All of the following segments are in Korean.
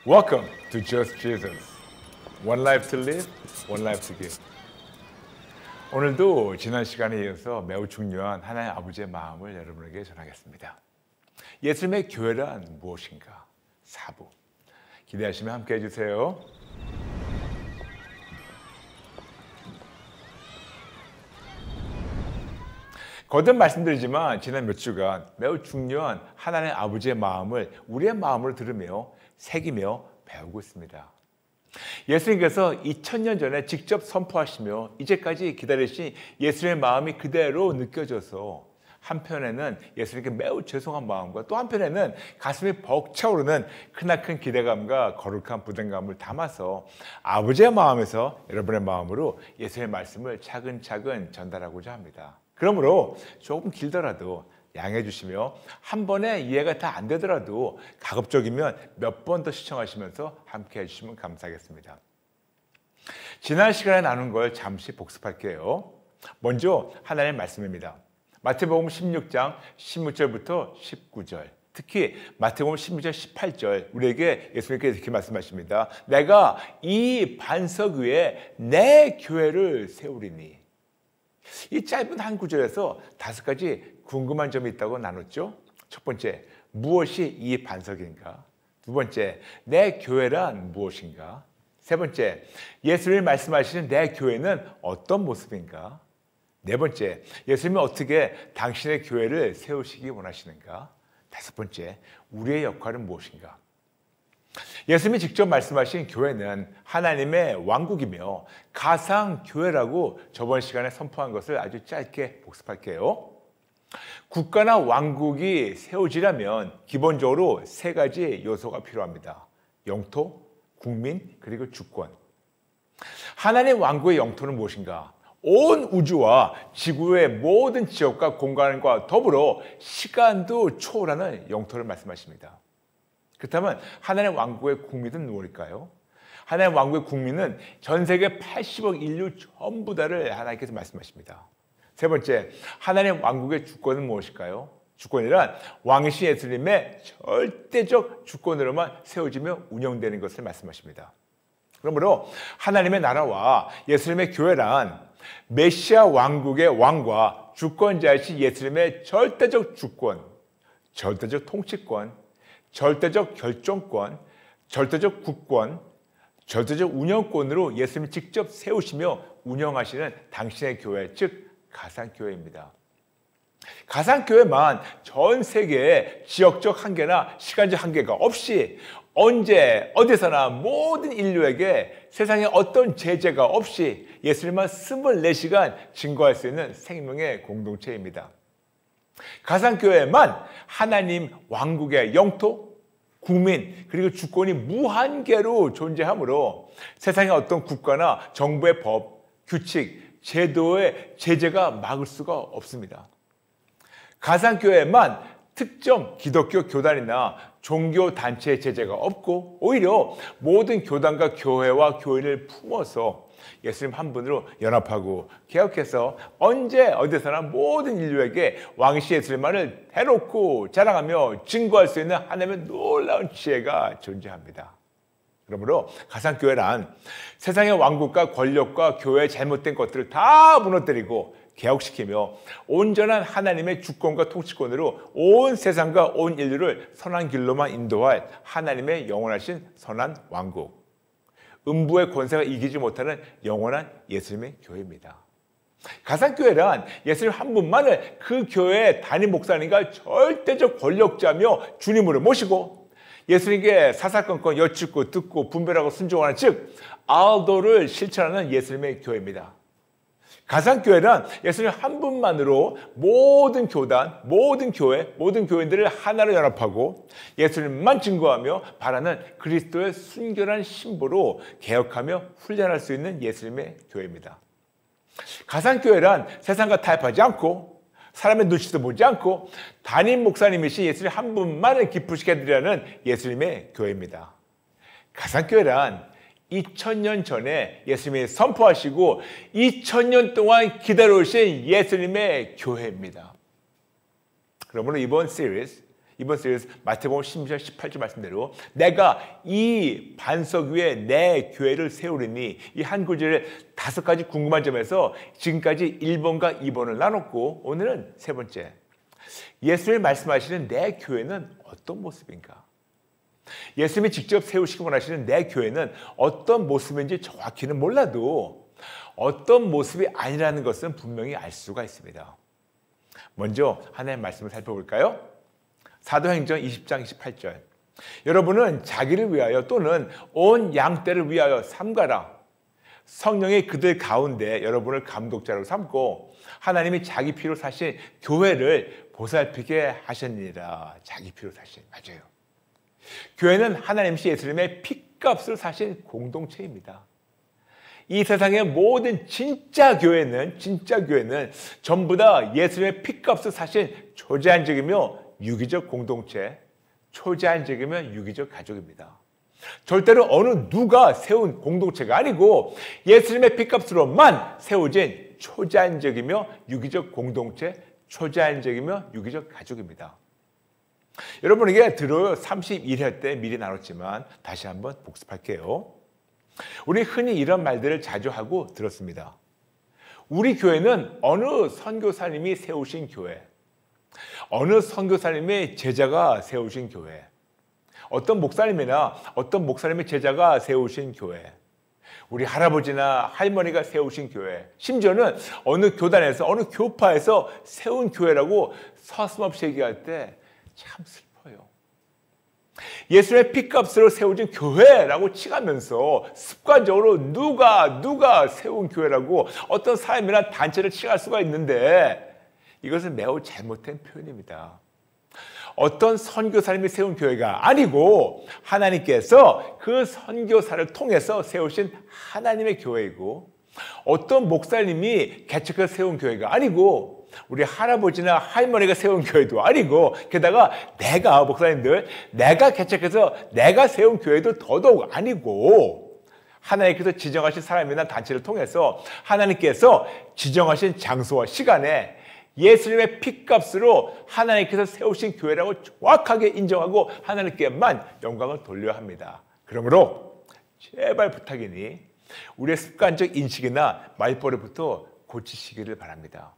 Welcome to Just Jesus. One life to live, one life to give. 오늘도 지난 시간에 이어서 매우 중요한 하나님 아버지의 마음을 여러분에게 전하겠습니다. 예수님의 교회란 무엇인가? 4부. 기대하시면 함께 해주세요. 거듭 말씀드리지만 지난 몇 주간 매우 중요한 하나님 아버지의 마음을 우리의 마음으로 들으며 새기며 배우고 있습니다. 예수님께서 2000년 전에 직접 선포하시며 이제까지 기다리신 예수님의 마음이 그대로 느껴져서 한편에는 예수님께 매우 죄송한 마음과 또 한편에는 가슴이 벅차오르는 크나큰 기대감과 거룩한 부담감을 담아서 아버지의 마음에서 여러분의 마음으로 예수님의 말씀을 차근차근 전달하고자 합니다. 그러므로 조금 길더라도 양해해 주시며 한 번에 이해가 다 안 되더라도 가급적이면 몇 번 더 시청하시면서 함께 해주시면 감사하겠습니다. 지난 시간에 나눈 걸 잠시 복습할게요. 먼저 하나님의 말씀입니다. 마태복음 16장 16절부터 19절, 특히 마태복음 16절 18절 우리에게 예수님께서 이렇게 말씀하십니다. 내가 이 반석 위에 내 교회를 세우리니. 이 짧은 한 구절에서 5가지 궁금한 점이 있다고 나눴죠. 첫 번째, 무엇이 이 반석인가? 두 번째, 내 교회란 무엇인가? 세 번째, 예수님이 말씀하시는 내 교회는 어떤 모습인가? 네 번째, 예수님이 어떻게 당신의 교회를 세우시기 원하시는가? 다섯 번째, 우리의 역할은 무엇인가? 예수님이 직접 말씀하신 교회는 하나님의 왕국이며 가상교회라고 저번 시간에 선포한 것을 아주 짧게 복습할게요. 국가나 왕국이 세워지려면 기본적으로 3가지 요소가 필요합니다. 영토, 국민, 그리고 주권. 하나님 왕국의 영토는 무엇인가? 온 우주와 지구의 모든 지역과 공간과 더불어 시간도 초월하는 영토를 말씀하십니다. 그렇다면 하나님의 왕국의 국민은 누구일까요? 하나님의 왕국의 국민은 전 세계 80억 인류 전부 다를 하나님께서 말씀하십니다. 세 번째, 하나님의 왕국의 주권은 무엇일까요? 주권이란 왕이신 예수님의 절대적 주권으로만 세워지며 운영되는 것을 말씀하십니다. 그러므로 하나님의 나라와 예수님의 교회란 메시아 왕국의 왕과 주권자이신 예수님의 절대적 주권, 절대적 통치권, 절대적 결정권, 절대적 국권, 절대적 운영권으로 예수님이 직접 세우시며 운영하시는 당신의 교회, 즉 가상교회입니다. 가상교회만 전 세계에 지역적 한계나 시간적 한계가 없이 언제 어디서나 모든 인류에게 세상에 어떤 제재가 없이 예수님만 24시간 증거할 수 있는 생명의 공동체입니다. 가상교회만 하나님 왕국의 영토, 국민, 그리고 주권이 무한계로 존재하므로 세상의 어떤 국가나 정부의 법, 규칙, 제도의 제재가 막을 수가 없습니다. 가상교회만 특정 기독교 교단이나 종교단체의 제재가 없고 오히려 모든 교단과 교회와 교인을 품어서 예수님 한 분으로 연합하고 개혁해서 언제 어디서나 모든 인류에게 왕이신 예수님만을 대놓고 자랑하며 증거할 수 있는 하나님의 놀라운 지혜가 존재합니다. 그러므로 가상교회란 세상의 왕국과 권력과 교회의 잘못된 것들을 다 무너뜨리고 개혁시키며 온전한 하나님의 주권과 통치권으로 온 세상과 온 인류를 선한 길로만 인도할 하나님의 영원하신 선한 왕국, 음부의 권세가 이기지 못하는 영원한 예수님의 교회입니다. 가상교회란 예수님 한 분만을 그 교회의 담임 목사님과 절대적 권력자며 주님으로 모시고 예수님께 사사건건 여쭙고 듣고 분별하고 순종하는 즉 알도를 실천하는 예수님의 교회입니다. 가상교회란 예수님 한 분만으로 모든 교단, 모든 교회, 모든 교인들을 하나로 연합하고 예수님만 증거하며 바라는 그리스도의 순결한 신부로 개혁하며 훈련할 수 있는 예수님의 교회입니다. 가상교회란 세상과 타협하지 않고 사람의 눈치도 보지 않고 담임 목사님이신 예수님 한 분만을 기쁘시게 해드리려는 예수님의 교회입니다. 가상교회란 2000년 전에 예수님이 선포하시고 2000년 동안 기다려오신 예수님의 교회입니다. 그러므로 이번 시리즈 이번 시리즈 마태복음 16장 18절 말씀대로 내가 이 반석 위에 내 교회를 세우리니 이 한 구절에 5가지 궁금한 점에서 지금까지 1번과 2번을 나눴고 오늘은 세 번째 예수님이 말씀하시는 내 교회는 어떤 모습인가? 예수님이 직접 세우시고 원하시는 내 교회는 어떤 모습인지 정확히는 몰라도 어떤 모습이 아니라는 것은 분명히 알 수가 있습니다. 먼저 하나님의 말씀을 살펴볼까요? 사도행전 20장 28절 여러분은 자기를 위하여 또는 온 양떼를 위하여 삼가라. 성령이 그들 가운데 여러분을 감독자로 삼고 하나님이 자기 피로 사신 교회를 보살피게 하셨느니라. 자기 피로 사신, 맞아요. 교회는 하나님이신 예수님의 피값을 사신 공동체입니다. 이 세상의 모든 진짜 교회는 전부 다 예수님의 피값을 사신 초자연적이며 유기적 공동체, 초자연적이며 유기적 가족입니다. 절대로 어느 누가 세운 공동체가 아니고 예수님의 피값으로만 세워진 초자연적이며 유기적 공동체, 초자연적이며 유기적 가족입니다. 여러분에게 들어요 31회 때 미리 나눴지만 다시 한번 복습할게요. 우리 흔히 이런 말들을 자주 하고 들었습니다. 우리 교회는 어느 선교사님이 세우신 교회, 어느 선교사님의 제자가 세우신 교회, 어떤 목사님이나 어떤 목사님의 제자가 세우신 교회, 우리 할아버지나 할머니가 세우신 교회, 심지어는 어느 교단에서 어느 교파에서 세운 교회라고 서슴없이 얘기할 때 참 슬퍼요. 예수의 피값으로 세워진 교회라고 칭하면서 습관적으로 누가 세운 교회라고 어떤 사람이나 단체를 칭할 수가 있는데 이것은 매우 잘못된 표현입니다. 어떤 선교사님이 세운 교회가 아니고 하나님께서 그 선교사를 통해서 세우신 하나님의 교회이고 어떤 목사님이 개척해서 세운 교회가 아니고 우리 할아버지나 할머니가 세운 교회도 아니고 게다가 내가 목사님들 내가 개척해서 내가 세운 교회도 더더욱 아니고 하나님께서 지정하신 사람이나 단체를 통해서 하나님께서 지정하신 장소와 시간에 예수님의 피값으로 하나님께서 세우신 교회라고 정확하게 인정하고 하나님께만 영광을 돌려야 합니다. 그러므로 제발 부탁이니 우리의 습관적 인식이나 말버릇부터 고치시기를 바랍니다.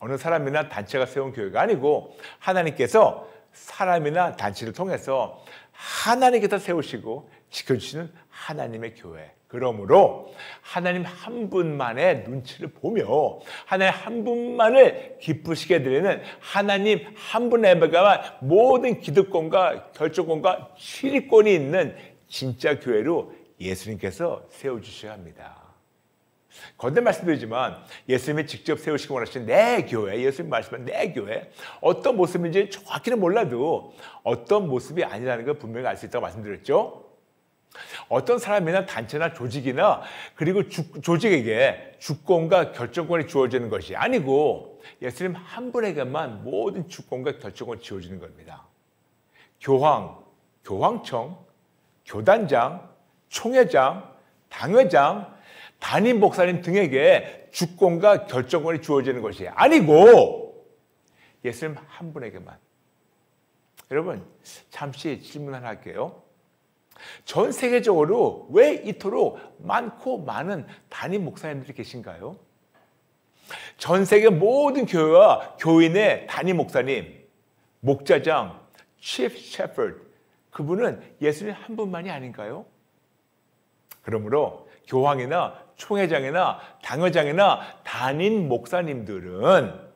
어느 사람이나 단체가 세운 교회가 아니고 하나님께서 사람이나 단체를 통해서 하나님께서 세우시고 지켜주시는 하나님의 교회. 그러므로 하나님 한 분만의 눈치를 보며 하나님 한 분만을 기쁘시게 드리는 하나님 한 분에게만 모든 기득권과 결정권과 취리권이 있는 진짜 교회로 예수님께서 세워주셔야 합니다. 거듭 말씀드리지만 예수님이 직접 세우시고 원하시는 내 교회, 예수님 말씀하신 내 교회 어떤 모습인지 정확히는 몰라도 어떤 모습이 아니라는 걸 분명히 알 수 있다고 말씀드렸죠. 어떤 사람이나 단체나 조직이나 그리고 조직에게 주권과 결정권이 주어지는 것이 아니고 예수님 한 분에게만 모든 주권과 결정권이 주어지는 겁니다. 교황, 교황청, 교단장, 총회장, 당회장, 담임 목사님 등에게 주권과 결정권이 주어지는 것이 아니고 예수님 한 분에게만. 여러분 잠시 질문 하나 할게요. 전 세계적으로 왜 이토록 많고 많은 담임 목사님들이 계신가요? 전 세계 모든 교회와 교인의 담임 목사님, 목자장, chief shepherd 그분은 예수님 한 분만이 아닌가요? 그러므로 교황이나 총회장이나 당회장이나 담임 목사님들은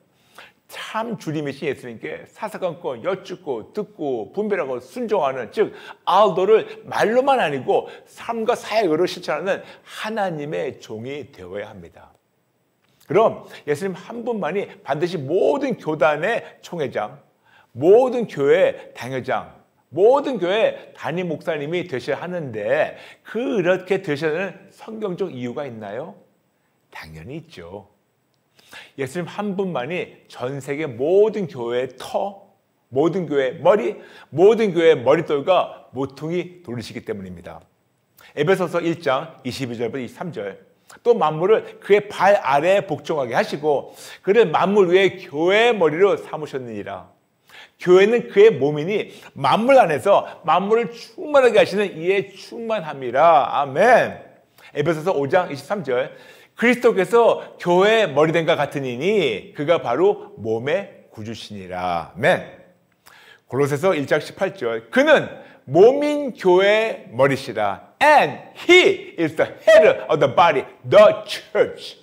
참 주님이신 예수님께 사사건건 여쭙고 듣고 분별하고 순종하는 즉 알도를 말로만 아니고 삶과 사역으로 실천하는 하나님의 종이 되어야 합니다. 그럼 예수님 한 분만이 반드시 모든 교단의 총회장, 모든 교회 당회장, 모든 교회 담임 목사님이 되셔야 하는데 그렇게 되셔야 하는 성경적 이유가 있나요? 당연히 있죠. 예수님 한 분만이 전 세계 모든 교회의 터, 모든 교회의 머리, 모든 교회의 머릿돌과 모퉁이 돌리시기 때문입니다. 에베소서 1장 22절부터 23절 또 만물을 그의 발 아래에 복종하게 하시고 그를 만물 위에 교회의 머리로 삼으셨느니라. 교회는 그의 몸이니 만물 안에서 만물을 충만하게 하시는 이에 충만함이라. 아멘. 에베소서 5장 23절. 그리스도께서 교회의 머리된과 같으니 그가 바로 몸의 구주시니라. 아멘. 골로새서 1장 18절. 그는 몸인 교회의 머리시라. And he is the head of the body, the church.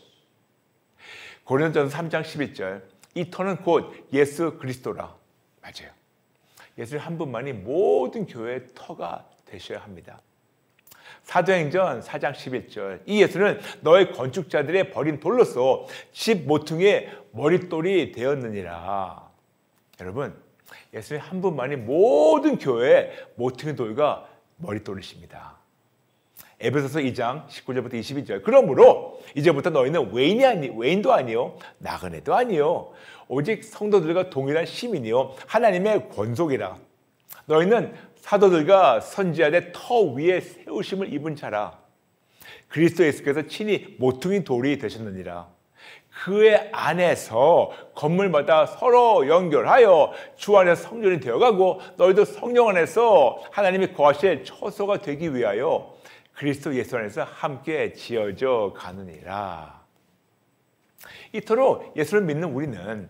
고린도전서 3장 11절. 이 터는 곧 예수 그리스도라. 맞아요. 예수님 한 분만이 모든 교회의 터가 되셔야 합니다. 사도행전 4장 11절. 이 예수는 너의 건축자들의 버린 돌로서 집 모퉁이의 머릿돌이 되었느니라. 여러분, 예수님 한 분만이 모든 교회의 모퉁이 돌과 머릿돌이십니다. 에베소서 2장 19절부터 22절. 그러므로 이제부터 너희는 외인도 아니요 나그네도 아니요 오직 성도들과 동일한 시민이요 하나님의 권속이라. 너희는 사도들과 선지자들의 터 위에 세우심을 입은 자라. 그리스도 예수께서 친히 모퉁이 돌이 되셨느니라. 그의 안에서 건물마다 서로 연결하여 주 안에서 성전이 되어가고 너희도 성령 안에서 하나님이 거하실 처소가 되기 위하여 그리스도 예수 안에서 함께 지어져 가느니라. 이토록 예수를 믿는 우리는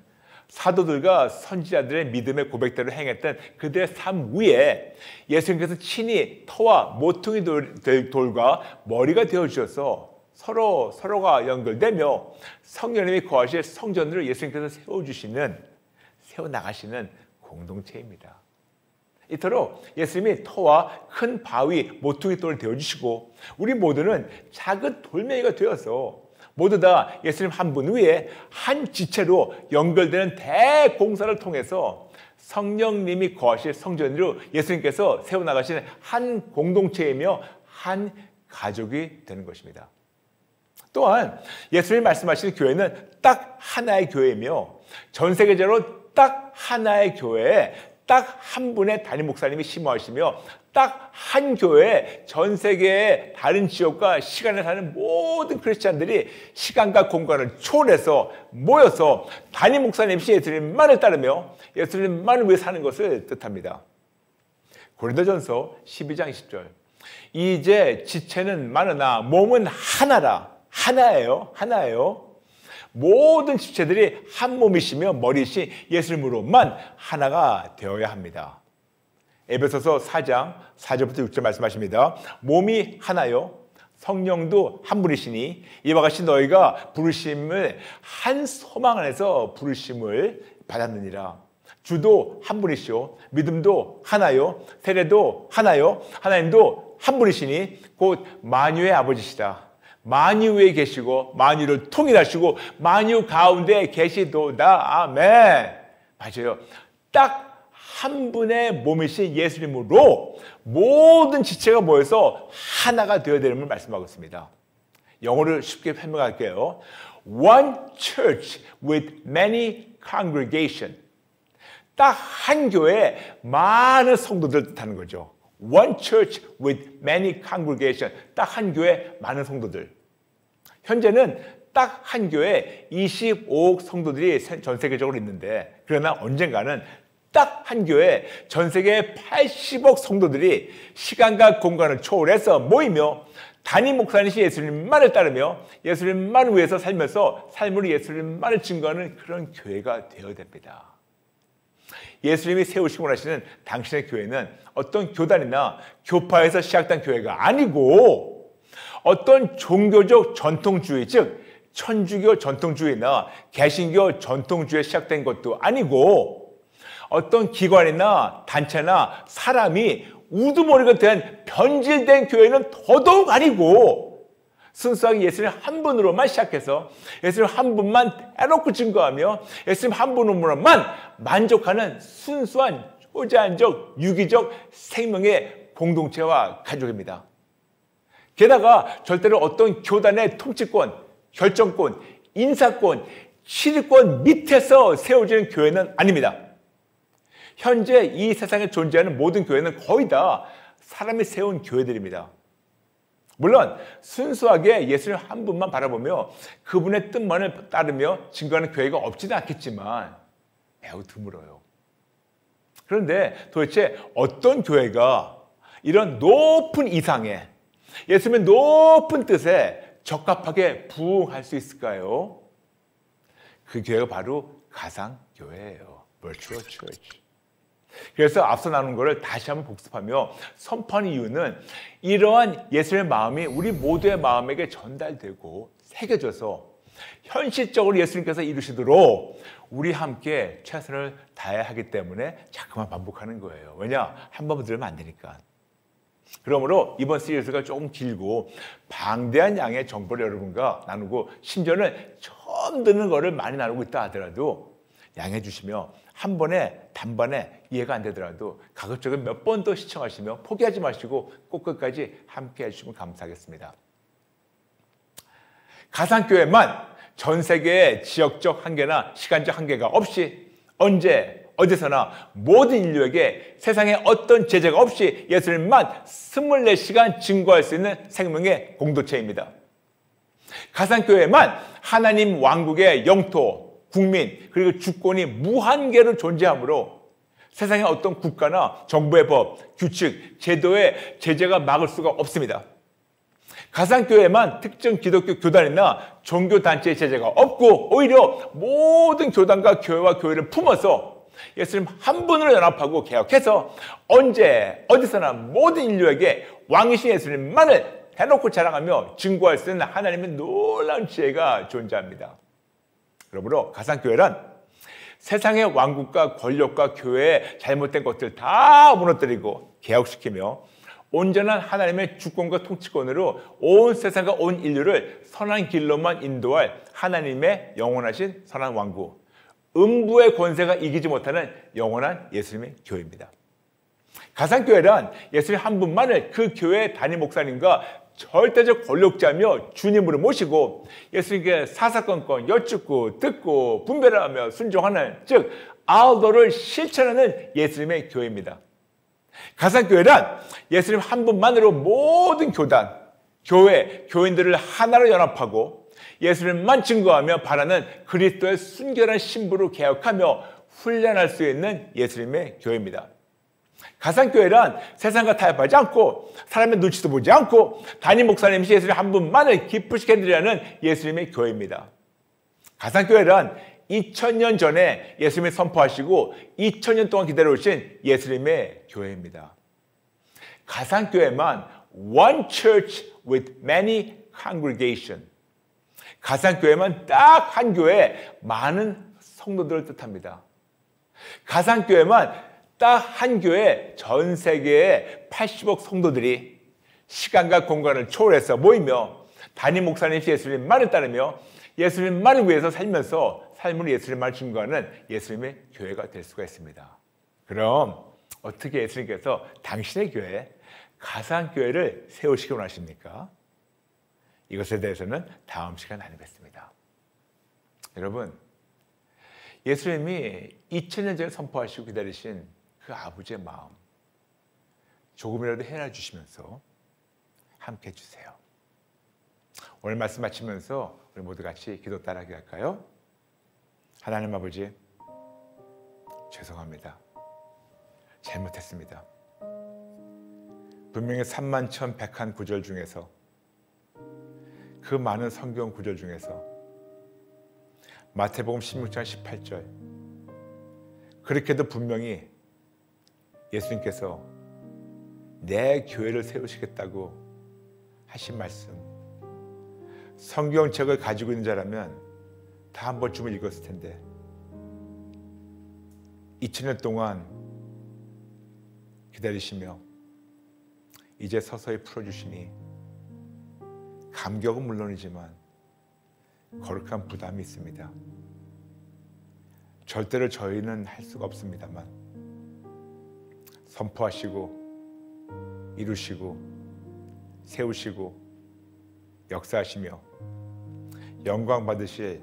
사도들과 선지자들의 믿음의 고백대로 행했던 그들의 삶 위에 예수님께서 친히 터와 모퉁이 돌과 머리가 되어주셔서 서로가 연결되며 성령님이 거하실 성전을 예수님께서 세워나가시는 공동체입니다. 이토록 예수님이 터와 큰 바위, 모퉁이 돌을 되어주시고 우리 모두는 작은 돌멩이가 되어서 모두 다 예수님 한 분 위에 한 지체로 연결되는 대공사를 통해서 성령님이 거하실 성전으로 예수님께서 세워나가시는 한 공동체이며 한 가족이 되는 것입니다. 또한 예수님이 말씀하시는 교회는 딱 하나의 교회이며 전 세계적으로 딱 하나의 교회에 딱 한 분의 담임 목사님이 심호하시며 딱 한 교회에 전 세계의 다른 지역과 시간에 사는 모든 크리스찬들이 시간과 공간을 초월해서 모여서 담임 목사님이신 예수님만을 따르며 예수님만을 위해 사는 것을 뜻합니다. 고린도전서 12장 20절. 이제 지체는 많으나 몸은 하나라. 하나예요. 모든 지체들이 한 몸이시며 머리이신 예수님으로만 하나가 되어야 합니다. 에베소서 4장 4절부터 6절 말씀하십니다. 몸이 하나요 성령도 한 분이시니 이와 같이 너희가 부르심을 한 소망 안에서 부르심을 받았느니라. 주도 한 분이시오 믿음도 하나요 세례도 하나요 하나님도 한 분이시니 곧 만유의 아버지시다. 만유에 계시고 만유를 통일하시고 만유 가운데 계시도다. 아멘. 맞아요. 딱 한 분의 몸이신 예수님으로 모든 지체가 모여서 하나가 되어야 되는 걸 말씀하고 있습니다. 영어를 쉽게 설명할게요. One church with many congregation. 딱 한 교회에 많은 성도들 뜻하는 거죠. One church with many congregation. 딱 한 교회 많은 성도들. 현재는 딱 한 교회에 25억 성도들이 전 세계적으로 있는데 그러나 언젠가는 딱 한 교회에 전 세계 80억 성도들이 시간과 공간을 초월해서 모이며 담임 목사님이신 예수님만을 따르며 예수님만을 위해서 살면서 삶으로 예수님만을 증거하는 그런 교회가 되어야 됩니다. 예수님이 세우시고 하시는 당신의 교회는 어떤 교단이나 교파에서 시작된 교회가 아니고 어떤 종교적 전통주의, 즉 천주교 전통주의나 개신교 전통주의에 시작된 것도 아니고 어떤 기관이나 단체나 사람이 우두머리가 된 변질된 교회는 더더욱 아니고 순수하게 예수님 한 분으로만 시작해서 예수님 한 분만 해놓고 증거하며 예수님 한 분으로만 만족하는 순수한 초자연적 유기적 생명의 공동체와 가족입니다. 게다가 절대로 어떤 교단의 통치권, 결정권, 인사권, 치리권 밑에서 세워지는 교회는 아닙니다. 현재 이 세상에 존재하는 모든 교회는 거의 다 사람이 세운 교회들입니다. 물론 순수하게 예수님 한 분만 바라보며 그분의 뜻만을 따르며 증거하는 교회가 없지는 않겠지만 매우 드물어요. 그런데 도대체 어떤 교회가 이런 높은 이상에 예수님의 높은 뜻에 적합하게 부응할 수 있을까요? 그 교회가 바로 가상교회예요. Virtual Church. 그래서 앞서 나눈 것을 다시 한번 복습하며 선포하는 이유는 이러한 예수님의 마음이 우리 모두의 마음에게 전달되고 새겨져서 현실적으로 예수님께서 이루시도록 우리 함께 최선을 다해야 하기 때문에 자꾸만 반복하는 거예요. 왜냐? 한 번 들으면 안 되니까. 그러므로 이번 시리즈가 조금 길고 방대한 양의 정보를 여러분과 나누고 심지어는 처음 듣는 거를 많이 나누고 있다 하더라도 양해해 주시며 한 번에 단번에 이해가 안 되더라도 가급적이 몇 번 더 시청하시며 포기하지 마시고 꼭 끝까지 함께 해주시면 감사하겠습니다. 가상교회만 전 세계의 지역적 한계나 시간적 한계가 없이 언제 어디서나 모든 인류에게 세상에 어떤 제재가 없이 예수님만 24시간 증거할 수 있는 생명의 공동체입니다. 가상교회만 하나님 왕국의 영토, 국민 그리고 주권이 무한계로 존재하므로 세상의 어떤 국가나 정부의 법, 규칙, 제도의 제재가 막을 수가 없습니다. 가상교회만 특정 기독교 교단이나 종교단체의 제재가 없고 오히려 모든 교단과 교회와 교회를 품어서 예수님 한 분으로 연합하고 개혁해서 언제 어디서나 모든 인류에게 왕이신 예수님만을 대놓고 자랑하며 증거할 수 있는 하나님의 놀라운 지혜가 존재합니다. 그러므로 가상교회란 세상의 왕국과 권력과 교회의 잘못된 것들 다 무너뜨리고 개혁시키며 온전한 하나님의 주권과 통치권으로 온 세상과 온 인류를 선한 길로만 인도할 하나님의 영원하신 선한 왕국, 음부의 권세가 이기지 못하는 영원한 예수님의 교회입니다. 가상교회란 예수님 한 분만을 그 교회의 담임 목사님과 절대적 권력자며 주님으로 모시고 예수님께 사사건건 여쭙고 듣고 분별하며 순종하는 즉 아우더를 실천하는 예수님의 교회입니다. 가상교회란 예수님 한 분만으로 모든 교단, 교회, 교인들을 하나로 연합하고 예수님만 증거하며 바라는 그리스도의 순결한 신부로 개혁하며 훈련할 수 있는 예수님의 교회입니다. 가상교회란 세상과 타협하지 않고 사람의 눈치도 보지 않고 담임 목사님이신 예수님 한 분만을 기쁘시게 드리라는 예수님의 교회입니다. 가상교회란 2000년 전에 예수님이 선포하시고 2000년 동안 기다려오신 예수님의 교회입니다. 가상교회만 one church with many congregation. 가상교회만 딱 한 교회에 많은 성도들을 뜻합니다. 가상교회만 딱 한 교회 전 세계의 80억 성도들이 시간과 공간을 초월해서 모이며 담임 목사님 예수님만을 따르며 예수님만을 위해서 살면서 삶으로 예수님만을 증거하는 예수님의 교회가 될 수가 있습니다. 그럼 어떻게 예수님께서 당신의 교회, 가상교회를 세우시기 원하십니까? 이것에 대해서는 다음 시간에 나누겠습니다. 여러분, 예수님이 2000년 전에 선포하시고 기다리신 그 아버지의 마음 조금이라도 헤아려 주시면서 함께 해주세요. 오늘 말씀 마치면서 우리 모두 같이 기도 따라하기 할까요? 하나님 아버지, 죄송합니다. 잘못했습니다. 분명히 31,101 구절 중에서 그 많은 성경 구절 중에서 마태복음 16장 18절 그렇게도 분명히 예수님께서 내 교회를 세우시겠다고 하신 말씀 성경책을 가지고 있는 자라면 다 한 번쯤은 읽었을 텐데 2000년 동안 기다리시며 이제 서서히 풀어주시니 감격은 물론이지만 거룩한 부담이 있습니다. 절대로 저희는 할 수가 없습니다만 선포하시고 이루시고 세우시고 역사하시며 영광 받으실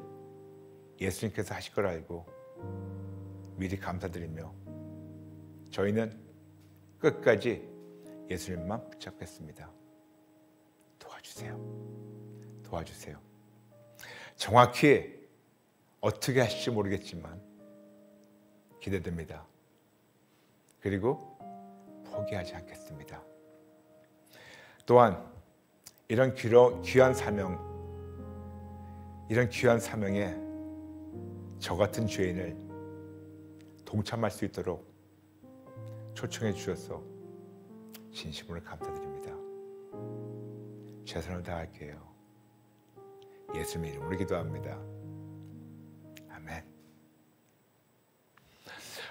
예수님께서 하실 걸 알고 미리 감사드리며 저희는 끝까지 예수님만 붙잡겠습니다. 도와주세요. 정확히 어떻게 하실지 모르겠지만 기대됩니다. 그리고 포기하지 않겠습니다. 또한 이런 귀한 사명에 저 같은 죄인을 동참할 수 있도록 초청해 주셔서 진심으로 감사드립니다. 최선을 다할게요. 예수님 이름으로 기도합니다. 아멘.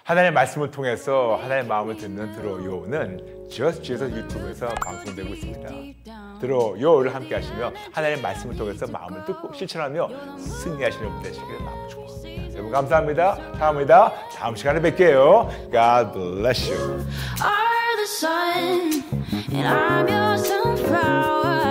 하나님의 말씀을 통해서 하나님의 마음을 듣는 들어요는 Just Jesus 유튜브에서 방송되고 있습니다. 들어요를 함께 하시며 하나님의 말씀을 통해서 마음을 듣고 실천하며 승리하시는 분 되시기를 마음을 축복합니다. 여러분 감사합니다. 사랑합니다. 다음 시간에 뵐게요. God bless you. Are the sun and I'm your sunflower.